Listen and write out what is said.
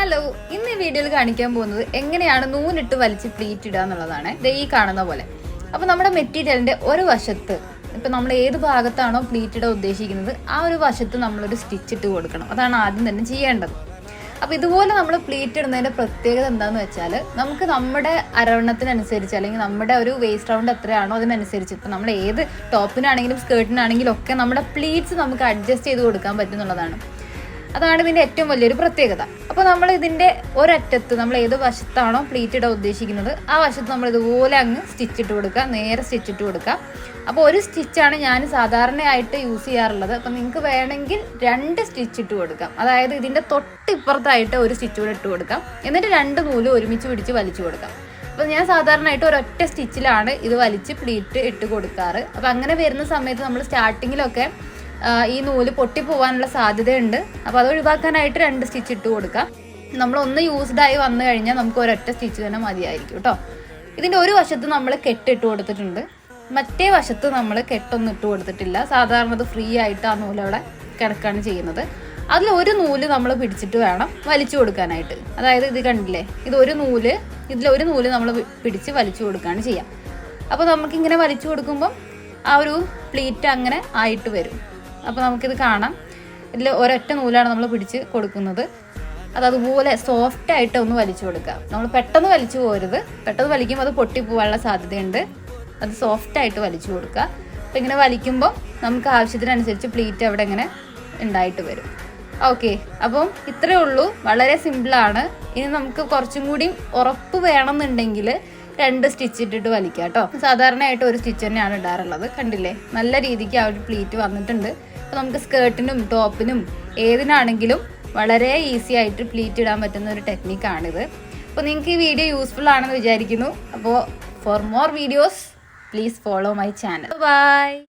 Hello, ഇന്ന് ഈ വീഡിയോയിൽ കാണിക്കാൻ പോകുന്നത് എങ്ങനെയാണ് നൂലിട്ട് വലിച്ച് പ്ലീറ്റ് ഇടുക എന്നുള്ളതാണ്. ഈ കാണുന്ന പോലെ. അപ്പോൾ നമ്മുടെ മെറ്റീരിയലിന്റെ ഒരു വശത്ത്, ഇപ്പം നമ്മൾ ഏത് ഭാഗത്താണോ പ്ലീറ്റ് ഇടാൻ ഉദ്ദേശിക്കുന്നത് ആ ഒരു വശത്ത് നമ്മളൊരു സ്റ്റിച്ച് ഇട്ട് കൊടുക്കണം. അതാണ് ആദ്യം തന്നെ ചെയ്യേണ്ടത്. അപ്പോൾ ഇതുപോലെ നമ്മൾ പ്ലീറ്റ് ഇടുന്നതിന്റെ പ്രത്യേകത എന്താണെന്ന് വെച്ചാൽ, നമുക്ക് നമ്മുടെ അരവണ്ണത്തിനനുസരിച്ച് അല്ലെങ്കിൽ നമ്മുടെ ഒരു വേസ്റ്റ് റൗണ്ട് എത്രയാണോ അതിനനുസരിച്ച്, ഇപ്പം നമ്മൾ ഏത് ടോപ്പിനാണെങ്കിലും സ്കേർട്ടിനാണെങ്കിലും ഒക്കെ നമ്മുടെ പ്ലീറ്റ്സ് നമുക്ക് അഡ്ജസ്റ്റ് ചെയ്ത് കൊടുക്കാൻ പറ്റുന്നുള്ളതാണ്. അതാണ് ഇതിൻ്റെ ഏറ്റവും വലിയൊരു പ്രത്യേകത. അപ്പോൾ നമ്മൾ ഇതിൻ്റെ ഒരറ്റത്ത് നമ്മൾ ഏത് വശത്താണോ പ്ലീറ്റ് ഇടാൻ ഉദ്ദേശിക്കുന്നത് ആ വശത്ത് നമ്മൾ ഇതുപോലെ അങ്ങ് സ്റ്റിച്ചിട്ട് കൊടുക്കുക, നേരെ സ്റ്റിച്ചിട്ട് കൊടുക്കുക. അപ്പോൾ ഒരു സ്റ്റിച്ചാണ് ഞാൻ സാധാരണയായിട്ട് യൂസ് ചെയ്യാറുള്ളത്. അപ്പോൾ നിങ്ങൾക്ക് വേണമെങ്കിൽ 2 സ്റ്റിച്ച് ഇട്ട് കൊടുക്കാം. അതായത് ഇതിൻ്റെ തൊട്ടിപ്പുറത്തായിട്ട് ഒരു സ്റ്റിച്ച് കൂടെ ഇട്ട് കൊടുക്കാം. എന്നിട്ട് 2 നൂല് ഒരുമിച്ച് പിടിച്ച് വലിച്ചു കൊടുക്കാം. അപ്പോൾ ഞാൻ സാധാരണയായിട്ട് ഒരൊറ്റ സ്റ്റിച്ചിലാണ് ഇത് വലിച്ച് പ്ലീറ്റ് ഇട്ട് കൊടുക്കാറ്. അപ്പോൾ അങ്ങനെ വരുന്ന സമയത്ത് നമ്മൾ സ്റ്റാർട്ടിങ്ങിലൊക്കെ ഈ നൂല് പൊട്ടിപ്പോവാനുള്ള സാധ്യതയുണ്ട്. അപ്പോൾ അത് ഒഴിവാക്കാനായിട്ട് 2 സ്റ്റിച്ച് ഇട്ട് കൊടുക്കാം. നമ്മളൊന്ന് യൂസ്ഡായി വന്നു കഴിഞ്ഞാൽ നമുക്ക് ഒരൊറ്റ സ്റ്റിച്ച് തന്നെ മതിയായിരിക്കും കേട്ടോ. ഇതിൻ്റെ ഒരു വശത്ത് നമ്മൾ കെട്ടിട്ട് കൊടുത്തിട്ടുണ്ട്, മറ്റേ വശത്ത് നമ്മൾ കെട്ടൊന്നും ഇട്ട് കൊടുത്തിട്ടില്ല. സാധാരണ അത് ഫ്രീ ആയിട്ട് ആ നൂലവിടെ കിടക്കാണ് ചെയ്യുന്നത്. അതിൽ ഒരു നൂല് നമ്മൾ പിടിച്ചിട്ട് വേണം വലിച്ചു കൊടുക്കാനായിട്ട്. അതായത് ഇത് കണ്ടില്ലേ, ഇതിലൊരു നൂല് നമ്മൾ പിടിച്ച് വലിച്ചു കൊടുക്കുകയാണ് ചെയ്യുക. അപ്പോൾ നമുക്കിങ്ങനെ വലിച്ചു കൊടുക്കുമ്പം ആ ഒരു പ്ലീറ്റ് അങ്ങനെ ആയിട്ട് വരും. അപ്പോൾ നമുക്കിത് കാണാം. ഇതിൽ ഒരൊറ്റ നൂലാണ് നമ്മൾ പിടിച്ച് കൊടുക്കുന്നത്. അതുപോലെ സോഫ്റ്റായിട്ട് ഒന്ന് വലിച്ചു കൊടുക്കുക. നമ്മൾ പെട്ടെന്ന് വലിച്ചു പോരുത്. പെട്ടെന്ന് വലിക്കുമ്പോൾ അത് പൊട്ടിപ്പോവാനുള്ള സാധ്യതയുണ്ട്. അത് സോഫ്റ്റായിട്ട് വലിച്ചു കൊടുക്കുക. അപ്പോൾ ഇങ്ങനെ വലിക്കുമ്പോൾ നമുക്ക് ആവശ്യത്തിനനുസരിച്ച് പ്ലീറ്റ് അവിടെ ഇങ്ങനെ ഉണ്ടായിട്ട് വരും. ഓക്കെ, അപ്പം ഇത്രയേ ഉള്ളൂ. വളരെ സിമ്പിളാണ്. ഇനി നമുക്ക് കുറച്ചും കൂടി ഉറപ്പ് വേണമെന്നുണ്ടെങ്കിൽ 2 സ്റ്റിച്ച് ഇട്ടിട്ട് വലിക്കുക കേട്ടോ. സാധാരണയായിട്ട് ഒരു സ്റ്റിച്ച് തന്നെയാണ് ഇടാറുള്ളത്. കണ്ടില്ലേ, നല്ല രീതിക്ക് ആ ഒരു പ്ലീറ്റ് വന്നിട്ടുണ്ട്. അപ്പോൾ നമുക്ക് സ്കേർട്ടിനും ടോപ്പിനും ഏതിനാണെങ്കിലും വളരെ ഈസി ആയിട്ട് പ്ലീറ്റ് ഇടാൻ പറ്റുന്ന ഒരു ടെക്നിക്കാണിത്. അപ്പോൾ നിങ്ങൾക്ക് ഈ വീഡിയോ യൂസ്ഫുൾ ആണെന്ന് വിചാരിക്കുന്നു. അപ്പോൾ for more videos please follow my channel. By.